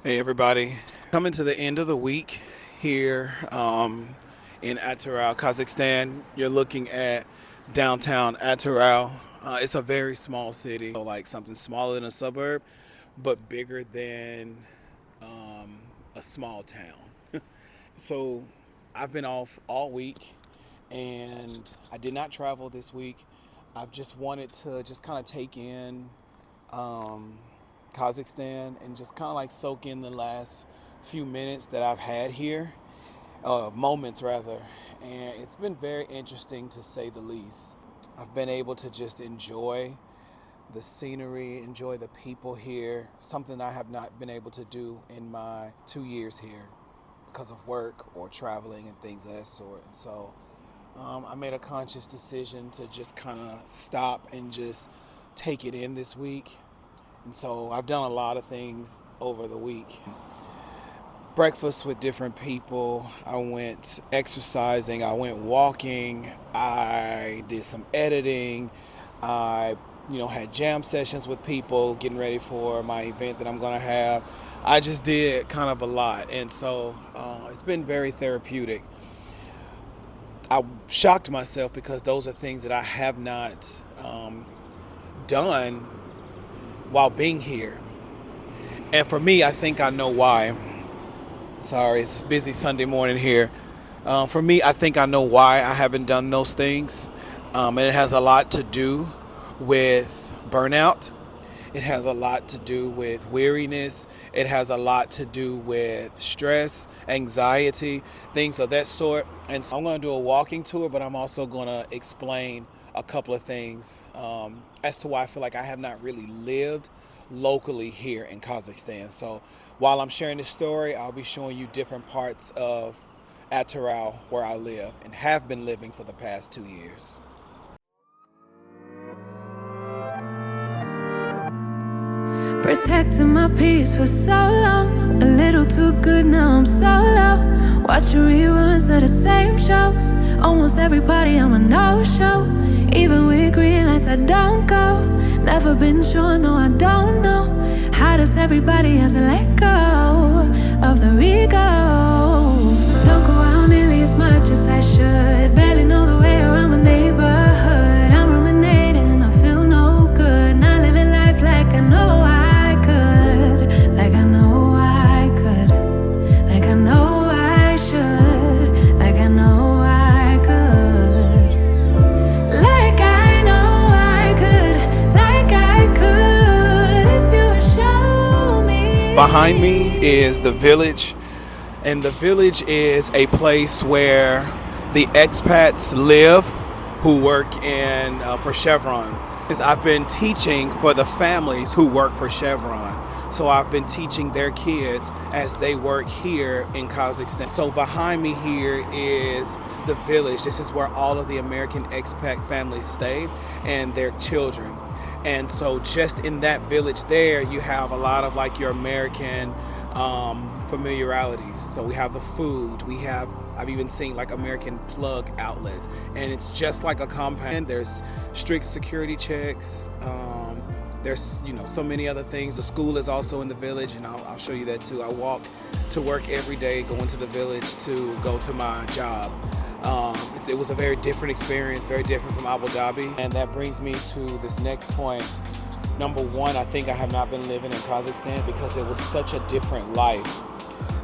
Hey everybody, coming to the end of the week here in Ataral, Kazakhstan. You're looking at downtown Ataral. It's a very small city, so like something smaller than a suburb, but bigger than a small town. So I've been off all week and I did not travel this week. I've just wanted to just kind of take in Kazakhstan and just kind of like soak in the last few minutes that I've had here, moments rather, and it's been very interesting to say the least. I've been able to just enjoy the scenery, enjoy the people here, something I have not been able to do in my 2 years here because of work or traveling and things of that sort. And so I made a conscious decision to just kind of stop and just take it in this week. And so I've done a lot of things over the week. Breakfast with different people. I went exercising. I went walking. I did some editing. I, had jam sessions with people, getting ready for my event that I'm going to have. I just did kind of a lot. And so it's been very therapeutic. I shocked myself because those are things that I have not done while being here. And for me, I think I know why. Sorry, it's a busy Sunday morning here. For me, I think I know why I haven't done those things. And it has a lot to do with burnout. It has a lot to do with weariness. It has a lot to do with stress, anxiety, things of that sort. And so I'm going to do a walking tour, but I'm also going to explain a couple of things as to why I feel like I have not really lived locally here in Kazakhstan. So while I'm sharing this story, I'll be showing you different parts of Ataral where I live and have been living for the past 2 years. Protecting my peace for so long, a little too good, now I'm so low. Watching reruns of the same shows, almost every party I'm a no-show. Even with green lights I don't go. Never been sure, no I don't know. How does everybody else let go of their egos? Don't go out nearly as much as I should. Barely know the way around my neighborhood. I'm ruminating, I feel no good. Not living life like I know I could. Like I know I could. Like I know I should. Like I know I could. Like I know I could. Like I could. If you would show me. Behind me is the village, and the village is a place where the expats live who work in for Chevron. I've been teaching for the families who work for Chevron. So I've been teaching their kids as they work here in Kazakhstan. So behind me here is the village. This is where all of the American expat families stay and their children. And so just in that village there, you have a lot of like your American familiarities. So we have the food, we have I've even seen like American plug outlets, and it's just like a compound. There's strict security checks. There's so many other things. The school is also in the village, and I'll show you that too. I walk to work every day, going to the village to go to my job. It was a very different experience, very different from Abu Dhabi. And that brings me to this next point. Number one, I think I have not been living in Kazakhstan because it was such a different life.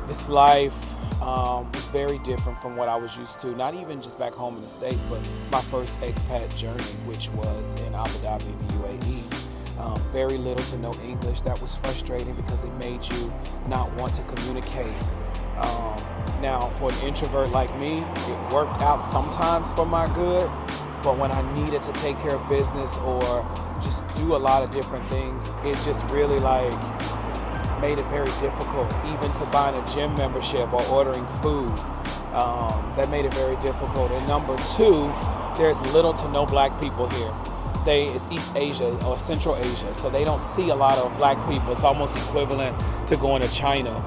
This life was very different from what I was used to, not even just back home in the States, but my first expat journey, which was in Abu Dhabi in the UAE. Very little to no English. That was frustrating because it made you not want to communicate. Now, for an introvert like me, it worked out sometimes for my good, but when I needed to take care of business or just do a lot of different things, it just really made it very difficult, even to buying a gym membership or ordering food. That made it very difficult. And number two, there's little to no black people here. It's East Asia or Central Asia, so they don't see a lot of black people. It's almost equivalent to going to China.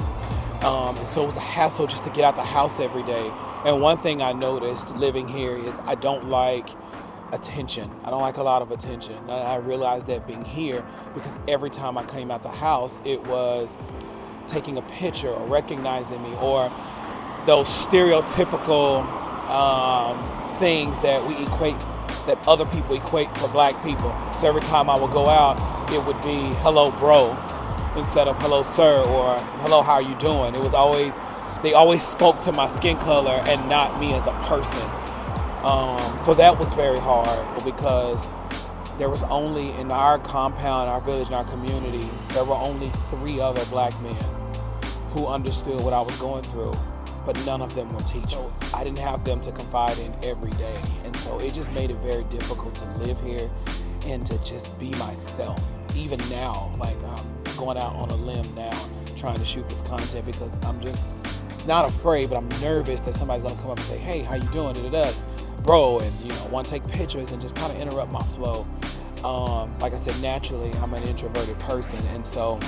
And so it was a hassle just to get out the house every day. And one thing I noticed living here is I don't like attention. I don't like a lot of attention. And I realized that being here because every time I came out the house, it was taking a picture or recognizing me, or those stereotypical things that we equate, that other people equate for black people. So every time I would go out, it would be hello bro instead of hello sir or hello how are you doing. It was always, they always spoke to my skin color and not me as a person. So that was very hard because there was only, in our compound, our village, in our community, there were only 3 other black men who understood what I was going through, but none of them were teachers. I didn't have them to confide in every day. And so it just made it very difficult to live here and to just be myself. Even now, like I'm going out on a limb now, trying to shoot this content because I'm just not afraid, but I'm nervous that somebody's gonna come up and say, hey, how you doing, da-da-da, bro, and want to take pictures and just kind of interrupt my flow. Like I said, naturally, I'm an introverted person, and so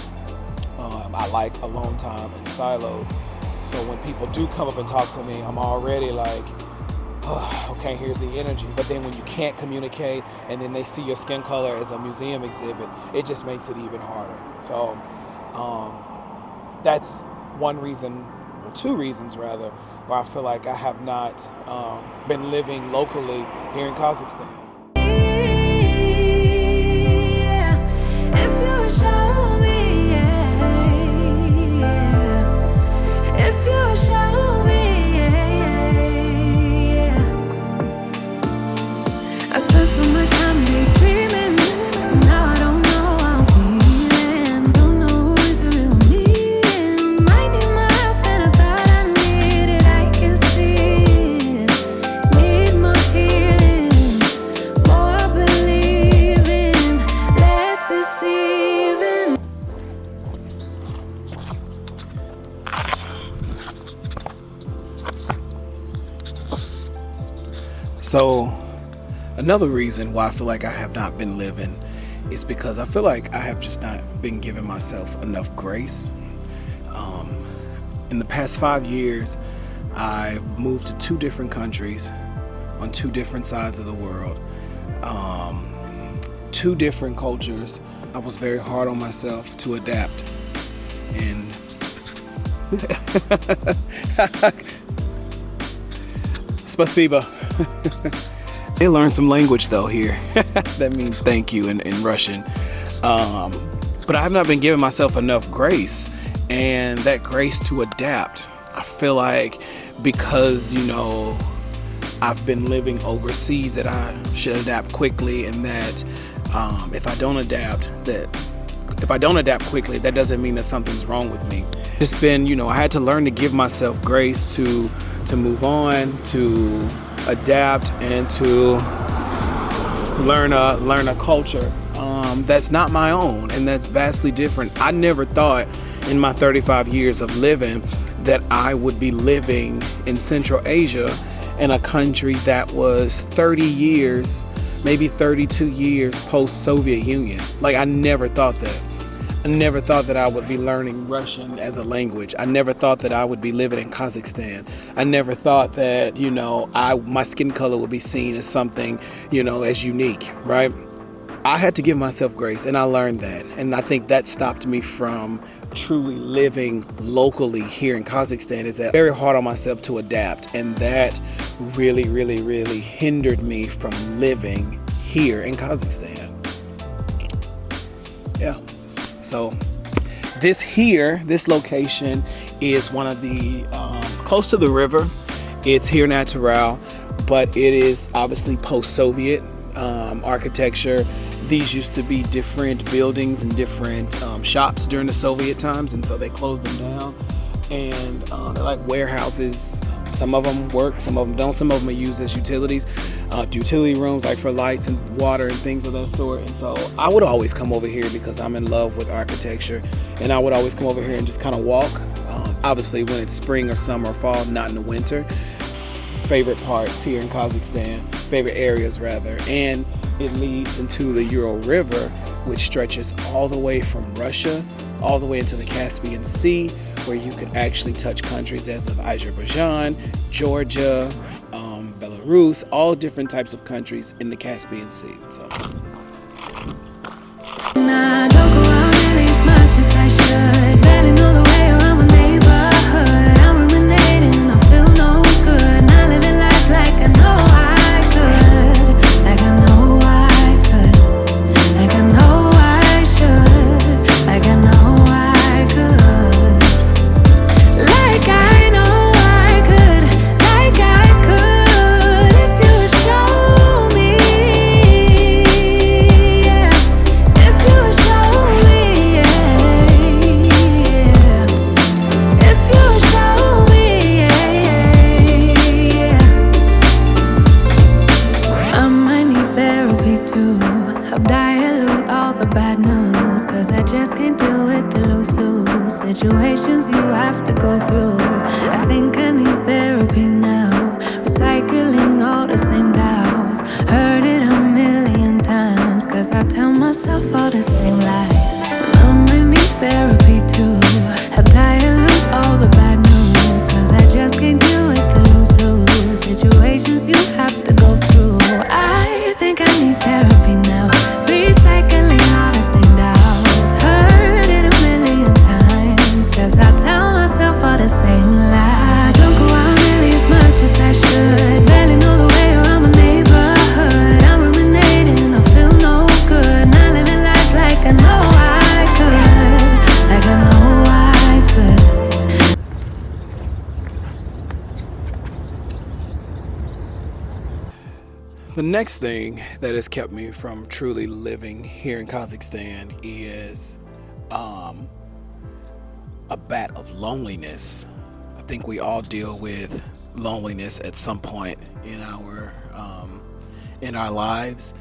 I like alone time and silos. So when people do come up and talk to me, I'm already like, oh, okay, here's the energy. But then when you can't communicate and then they see your skin color as a museum exhibit, it just makes it even harder. So that's one reason, or 2 reasons rather, why I feel like I have not been living locally here in Kazakhstan. So another reason why I feel like I have not been living is because I feel like I have just not been giving myself enough grace. In the past 5 years, I've moved to 2 different countries on 2 different sides of the world, 2 different cultures. I was very hard on myself to adapt, and Spasiba. They learned some language though here. That means thank you in Russian. But I have not been giving myself enough grace, and that grace to adapt. I feel like because, I've been living overseas, that I should adapt quickly, and that if I don't adapt quickly, that doesn't mean that something's wrong with me. It's been, I had to learn to give myself grace to move on, to adapt, and to learn a culture that's not my own and that's vastly different. I never thought in my 35 years of living that I would be living in Central Asia, in a country that was 30 years, maybe 32 years post-Soviet Union. Like, I never thought that. I never thought that I would be learning Russian as a language. I never thought that I would be living in Kazakhstan. I never thought that, my skin color would be seen as something, as unique, right? I had to give myself grace, and I learned that. And I think that stopped me from truly living locally here in Kazakhstan, is that I'm very hard on myself to adapt. And that really, really, really hindered me from living here in Kazakhstan. Yeah. So this location is one of the close to the river. It's here natural, but it is obviously post-Soviet architecture. These used to be different buildings and different shops during the Soviet times, and so they closed them down. And they're like warehouses. Some of them work, some of them don't. Some of them are used as utilities, utility rooms, like for lights and water and things of that sort. And so I would always come over here because I'm in love with architecture, and I would always come over here and just kind of walk. Obviously, when it's spring or summer or fall, not in the winter. Favorite parts here in Kazakhstan, favorite areas rather, and it leads into the Ural River, which stretches all the way from Russia, all the way into the Caspian Sea, where you can actually touch countries as of Azerbaijan, Georgia, Belarus, all different types of countries in the Caspian Sea. So. Nah, don't go out nearly as much as I should. Barely know the way around my neighborhood. I'm ruminating, I feel no good. Not living life like I know I could. Like I know I could. Like I know I should. Like I know I could. Like I know I could. Like I could. If you would show me, yeah. If you would show me, yeah, yeah. If you would show me, yeah, yeah. I might need therapy too. Help dilute all the bad news, 'cause I just can't deal with the lose-lose situations you have to go through. I think I need therapy now. Recycling all the same doubts. Heard it a million times, 'cause I tell myself all the same lies. I might need therapy too. Help dilute all the bad news, 'cause I just can't deal with the lose-lose situations you have to go through. I think I need therapy now. Recycling all the same doubts. Heard it a million times, 'cause I tell myself all the same lies. Don't go out nearly as much as I should. Barely know the way around my neighborhood. I'm ruminating, I feel no good. Not living life like I know I could. Like I know I could. The next thing that has kept me from truly living here in Kazakhstan is a bat of loneliness. I think we all deal with loneliness at some point in our lives,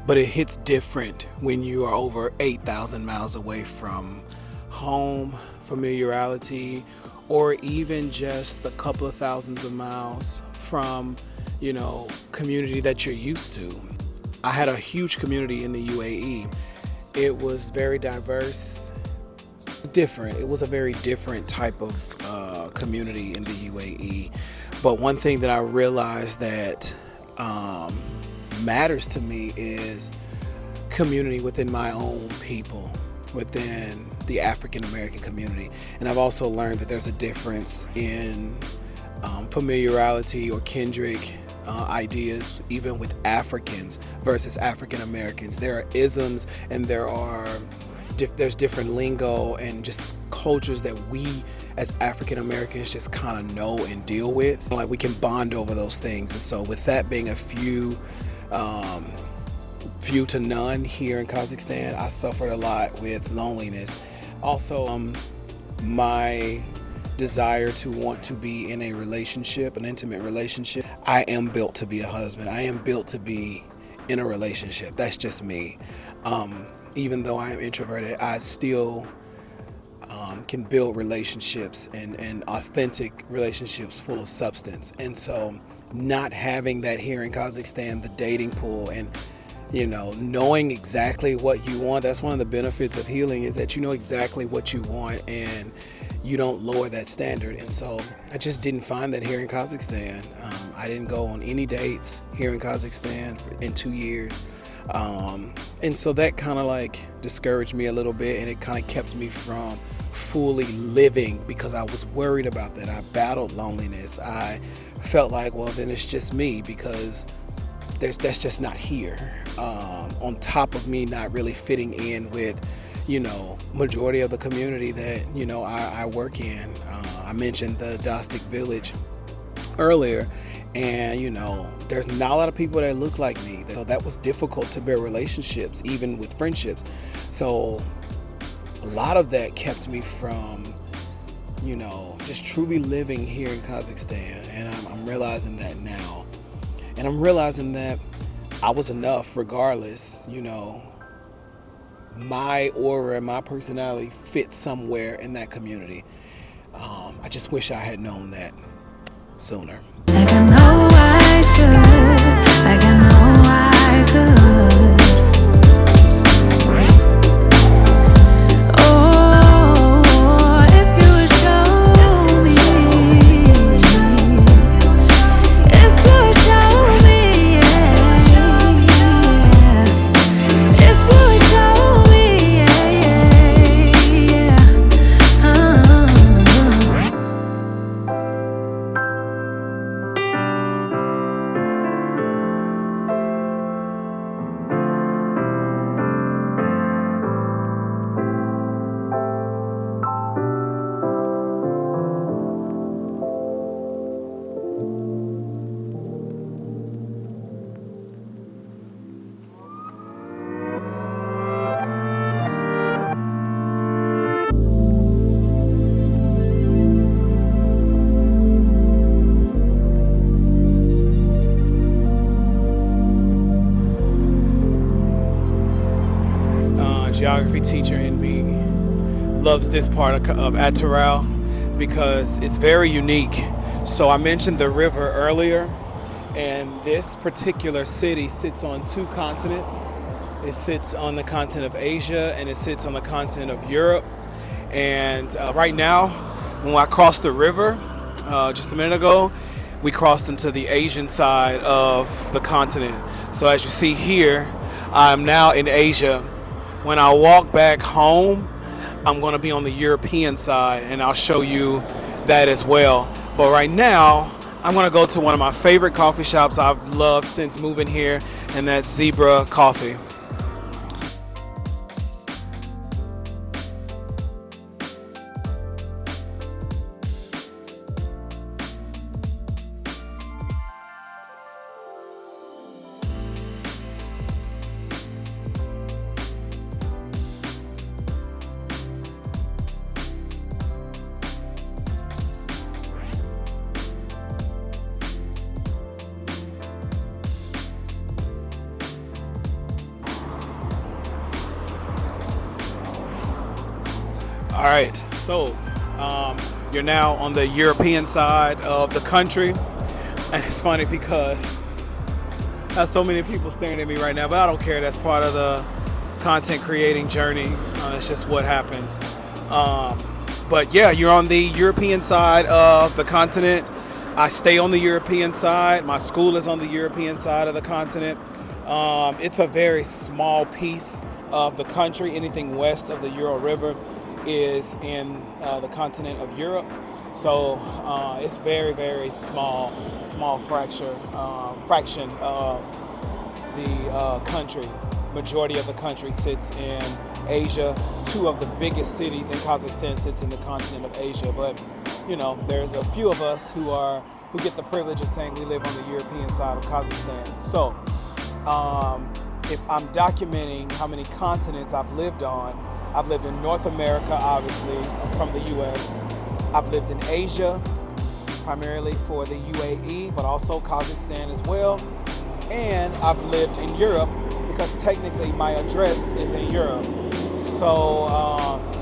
but it hits different when you are over 8,000 miles away from home, familiarity, or even just a couple of thousands of miles from community that you're used to. I had a huge community in the UAE. It was very diverse, different. It was a very different type of community in the UAE. But one thing that I realized that matters to me is community within my own people, within the African American community. And I've also learned that there's a difference in familiarity or kindred ideas, even with Africans versus African Americans. There are isms, and there's different lingo and just cultures that we as African Americans just kind of know and deal with. Like, we can bond over those things. And so with that being a few to none here in Kazakhstan, I suffered a lot with loneliness. Also, my desire to want to be in a relationship, an intimate relationship. I am built to be a husband. I am built to be in a relationship. That's just me. Even though I am introverted, I still can build relationships and authentic relationships full of substance. And so not having that here in Kazakhstan, the dating pool, and knowing exactly what you want. That's one of the benefits of healing, is that you know exactly what you want and you don't lower that standard. And so I just didn't find that here in Kazakhstan. I didn't go on any dates here in Kazakhstan in 2 years. And so that kind of like discouraged me a little bit, and it kind of kept me from fully living, because I was worried about that. I battled loneliness. I felt like, well, then it's just me, because that's just not here. On top of me not really fitting in with, majority of the community that, I work in. I mentioned the daunting village earlier, and there's not a lot of people that look like me. So that was difficult to build relationships, even with friendships. So a lot of that kept me from, just truly living here in Kazakhstan. And I'm realizing that now. And I'm realizing that I was enough regardless. My aura and my personality fit somewhere in that community. I just wish I had known that sooner. Like I know I should, like I know I could. Oh, if you would show me, if you would show me, yeah. If you would show me, yeah. Geography teacher in me loves this part of Attural because it's very unique. So I mentioned the river earlier, and this particular city sits on 2 continents. It sits on the continent of Asia, and it sits on the continent of Europe. And right now, when I crossed the river just a minute ago, we crossed into the Asian side of the continent. So as you see here, I'm now in Asia. When I walk back home, I'm going to be on the European side, and I'll show you that as well. But right now, I'm going to go to one of my favorite coffee shops I've loved since moving here, and that's Zebra Coffee. All right, so you're now on the European side of the country, and it's funny because there's so many people staring at me right now, but I don't care. That's part of the content creating journey. It's just what happens. But yeah, you're on the European side of the continent. I stay on the European side. My school is on the European side of the continent. It's a very small piece of the country. Anything west of the Ural River is in the continent of Europe. So it's very, very small fraction of the country. Majority of the country sits in Asia. 2 of the biggest cities in Kazakhstan sits in the continent of Asia. But there's a few of us who get the privilege of saying we live on the European side of Kazakhstan. So if I'm documenting how many continents I've lived on, I've lived in North America, obviously, from the US. I've lived in Asia, primarily for the UAE, but also Kazakhstan as well. And I've lived in Europe because technically my address is in Europe. So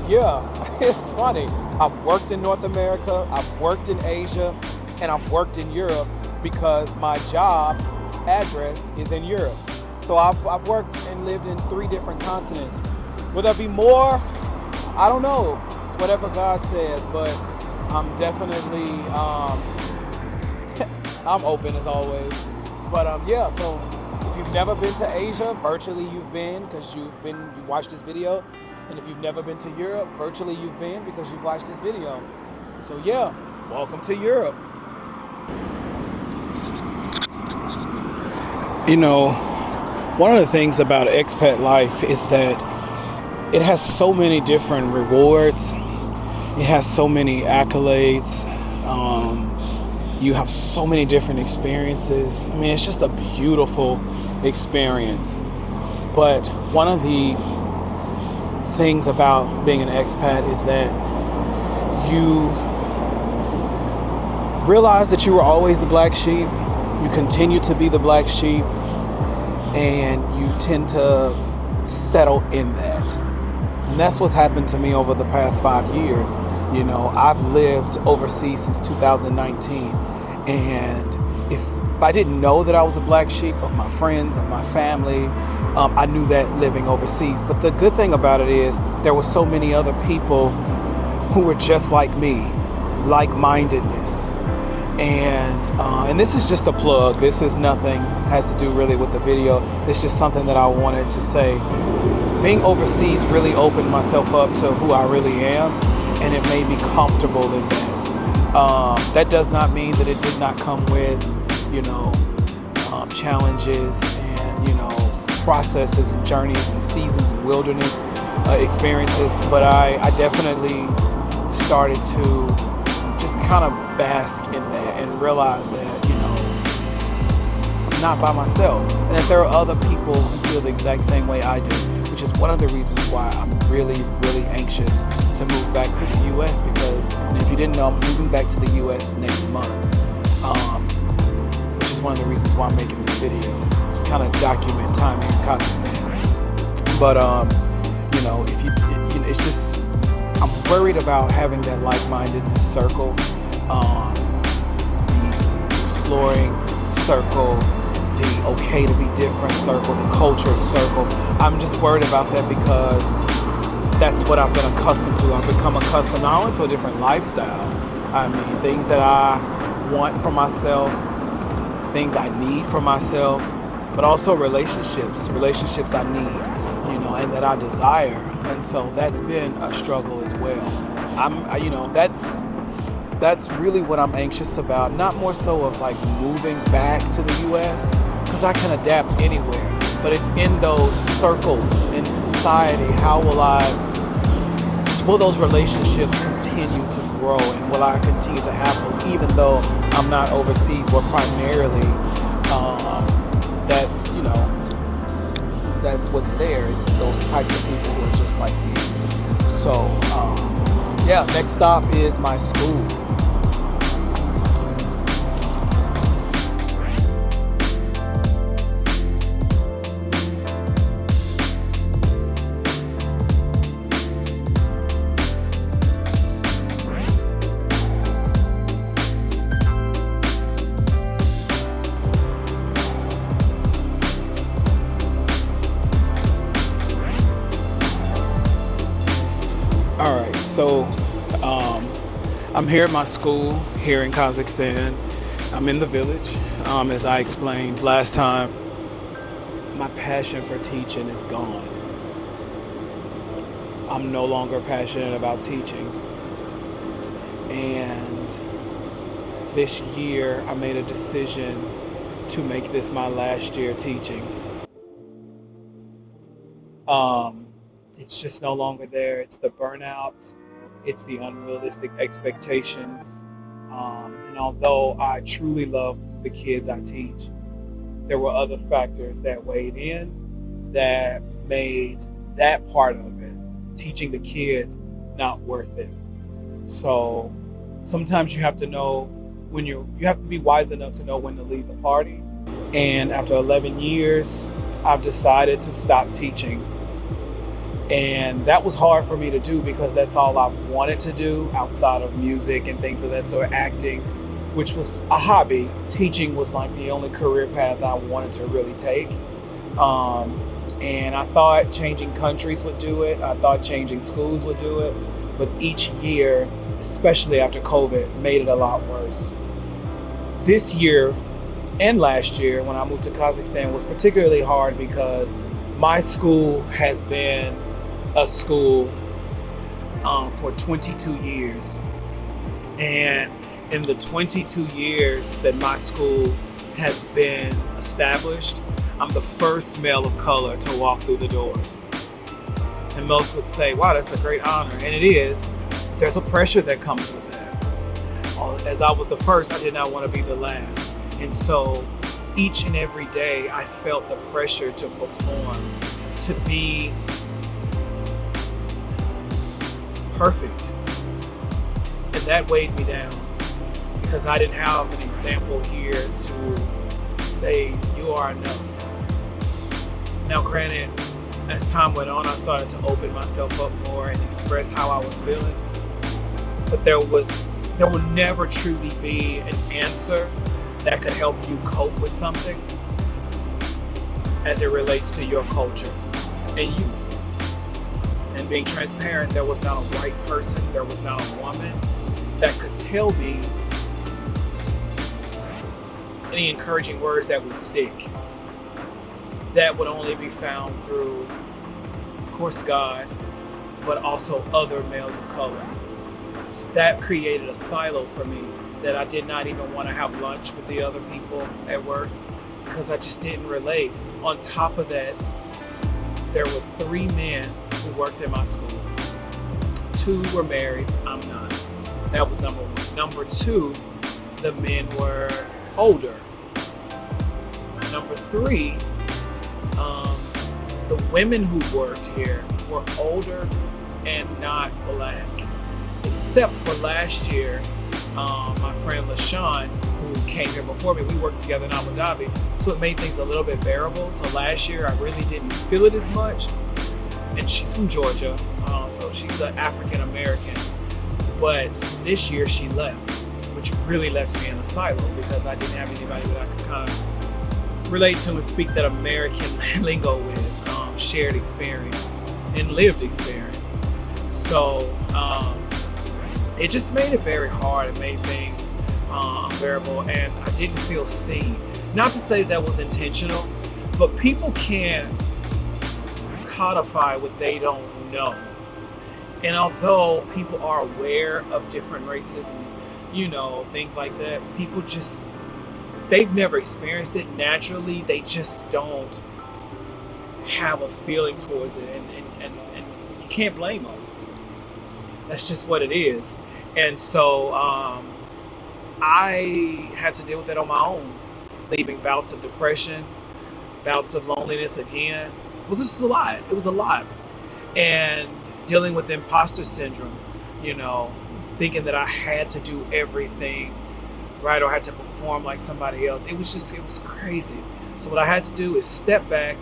yeah, it's funny. I've worked in North America, I've worked in Asia, and I've worked in Europe because my job's address is in Europe. So I've worked and lived in 3 different continents. Will there be more? I don't know. It's whatever God says, but I'm definitely I'm open as always. But yeah, so if you've never been to Asia, virtually you've been, because you watched this video. And if you've never been to Europe, virtually you've been because you've watched this video. So yeah, welcome to Europe. You know, one of the things about expat life is that it has so many different rewards. It has so many accolades. You have so many different experiences. I mean, it's just a beautiful experience. But one of the things about being an expat is that you realize that you were always the black sheep. You continue to be the black sheep, and you tend to settle in that. And that's what's happened to me over the past 5 years. You know, I've lived overseas since 2019, and if I didn't know that I was a black sheep of my friends, of my family, I knew that living overseas. But the good thing about it is there were so many other people who were just like me, like-mindedness. And this is just a plug. This is nothing has to do really with the video. It's just something that I wanted to say. Being overseas really opened myself up to who I really am, and it made me comfortable in that. That does not mean that it did not come with, you know, challenges and, you know, processes and journeys and seasons and wilderness experiences, but I definitely started to just kind of bask in that and realize that, you know, I'm not by myself, and that there are other people who feel the exact same way I do, which is one of the reasons why I'm really, really anxious to move back to the U.S. because, and if you didn't know, I'm moving back to the U.S. next month, which is one of the reasons why I'm making this video, to kind of document time here in Kazakhstan. But you know, if you know, it's just, I'm worried about having that like-mindedness circle, the exploring circle, the okay to be different circle, the cultured circle. I'm just worried about that because that's what I've been accustomed to. I've become accustomed not only to a different lifestyle, I mean, things that I want for myself, things I need for myself, but also relationships I need, you know, and that I desire. And so that's been a struggle as well. You know, that's really what I'm anxious about. Not more so of like moving back to the U.S. because I can adapt anywhere, but it's in those circles in society. How will those relationships continue to grow, and will I continue to have those even though I'm not overseas, where primarily that's, you know, that's what's there. It's those types of people who are just like me. So yeah, next stop is my school. All right, so I'm here at my school here in Kazakhstan. I'm in the village. As I explained last time, my passion for teaching is gone. I'm no longer passionate about teaching. And this year, I made a decision to make this my last year teaching. It's just no longer there. It's the burnout. It's the unrealistic expectations. And although I truly love the kids I teach, there were other factors that weighed in that made that part of it, teaching the kids, not worth it. So sometimes you have to know when you have to be wise enough to know when to leave the party. And after 11 years, I've decided to stop teaching. And that was hard for me to do because that's all I've wanted to do outside of music and things of that sort, acting, which was a hobby. Teaching was like the only career path I wanted to really take. And I thought changing countries would do it. I thought changing schools would do it. But each year, especially after COVID, made it a lot worse. This year and last year, when I moved to Kazakhstan, was particularly hard because my school has been a school for 22 years. And in the 22 years that my school has been established, I'm the first male of color to walk through the doors. And most would say, wow, that's a great honor. And it is. There's a pressure that comes with that. As I was the first, I did not want to be the last. And so each and every day, I felt the pressure to perform, to be perfect. And that weighed me down because I didn't have an example here to say, you are enough. Now, granted, as time went on, I started to open myself up more and express how I was feeling. But there will never truly be an answer that could help you cope with something as it relates to your culture and you. And being transparent, there was not a white person, there was not a woman that could tell me any encouraging words that would stick. That would only be found through, of course, God, but also other males of color. So that created a silo for me that I did not even want to have lunch with the other people at work because I just didn't relate. On top of that, there were 3 men who worked in my school. 2 were married, I'm not. That was number 1. Number 2, the men were older. Number 3, the women who worked here were older and not black. Except for last year, my friend LaShawn, who came here before me, we worked together in Abu Dhabi, so it made things a little bit bearable. So last year, I really didn't feel it as much. And she's from Georgia, so she's an African American. But this year, she left, which really left me in a silo because I didn't have anybody that I could kind of relate to and speak that American lingo with, shared experience and lived experience. So it just made it very hard. It made things unbearable, and I didn't feel seen. Not to say that was intentional, but people can't codify what they don't know. And although people are aware of different races and, things like that, people just, they've never experienced it naturally. They just don't have a feeling towards it, and you can't blame them. That's just what it is. And so I had to deal with that on my own, leaving bouts of depression, bouts of loneliness again. It was just a lot. It was a lot. And dealing with imposter syndrome, thinking that I had to do everything right or had to perform like somebody else. It was crazy. So what I had to do is step back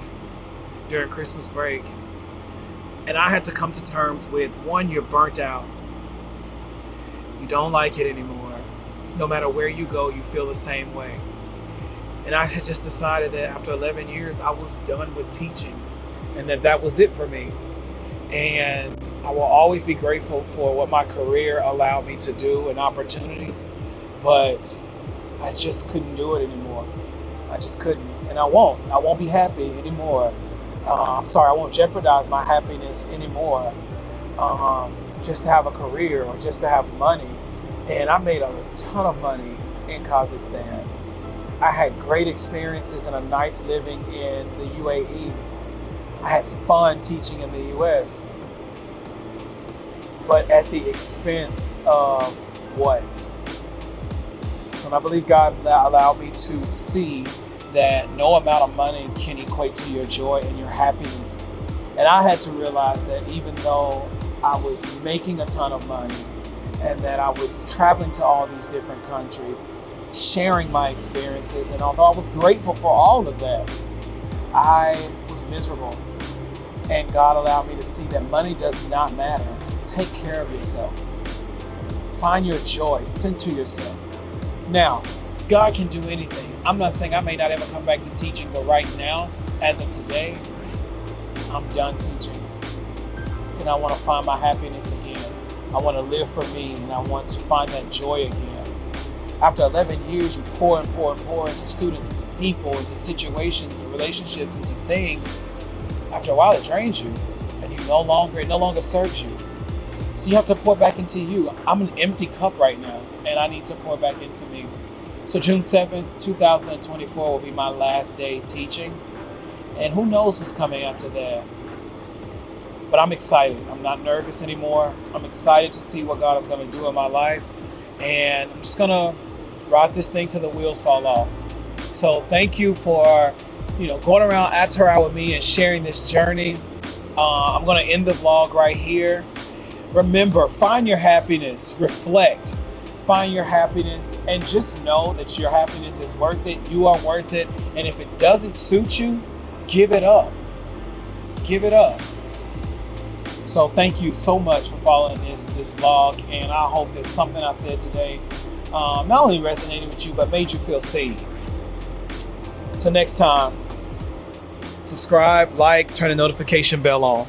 during Christmas break, and I had to come to terms with, one, you're burnt out. You don't like it anymore. No matter where you go, you feel the same way. And I had just decided that after 11 years, I was done with teaching and that was it for me. And I will always be grateful for what my career allowed me to do and opportunities, but I just couldn't do it anymore. I just couldn't, and I won't be happy anymore. I won't jeopardize my happiness anymore just to have a career or just to have money. And I made a ton of money in Kazakhstan. I had great experiences and a nice living in the UAE. I had fun teaching in the US. But at the expense of what? So I believe God allowed me to see that no amount of money can equate to your joy and your happiness. And I had to realize that even though I was making a ton of money and that I was traveling to all these different countries, sharing my experiences, and although I was grateful for all of that, I was miserable. And God allowed me to see that money does not matter. Take care of yourself. Find your joy. Center yourself. Now, God can do anything. I'm not saying I may not ever come back to teaching, but right now, as of today, I'm done teaching. And I want to find my happiness again. I want to live for me, and I want to find that joy again. After 11 years, you pour and pour and pour into students, into people, into situations, and relationships, into things. After a while, it drains you, and it no longer serves you. So you have to pour back into you. I'm an empty cup right now, and I need to pour back into me. So June 7th, 2024 will be my last day teaching. And who knows what's coming after that. But I'm excited. I'm not nervous anymore. I'm excited to see what God is going to do in my life. And I'm just going to ride this thing till the wheels fall off. So thank you for, going around Atara with me and sharing this journey. I'm going to end the vlog right here. Remember, find your happiness, reflect, find your happiness, and just know that your happiness is worth it. You are worth it. And if it doesn't suit you, give it up. Give it up. So thank you so much for following this vlog, and I hope that something I said today not only resonated with you, but made you feel seen. Till next time, subscribe, like, turn the notification bell on.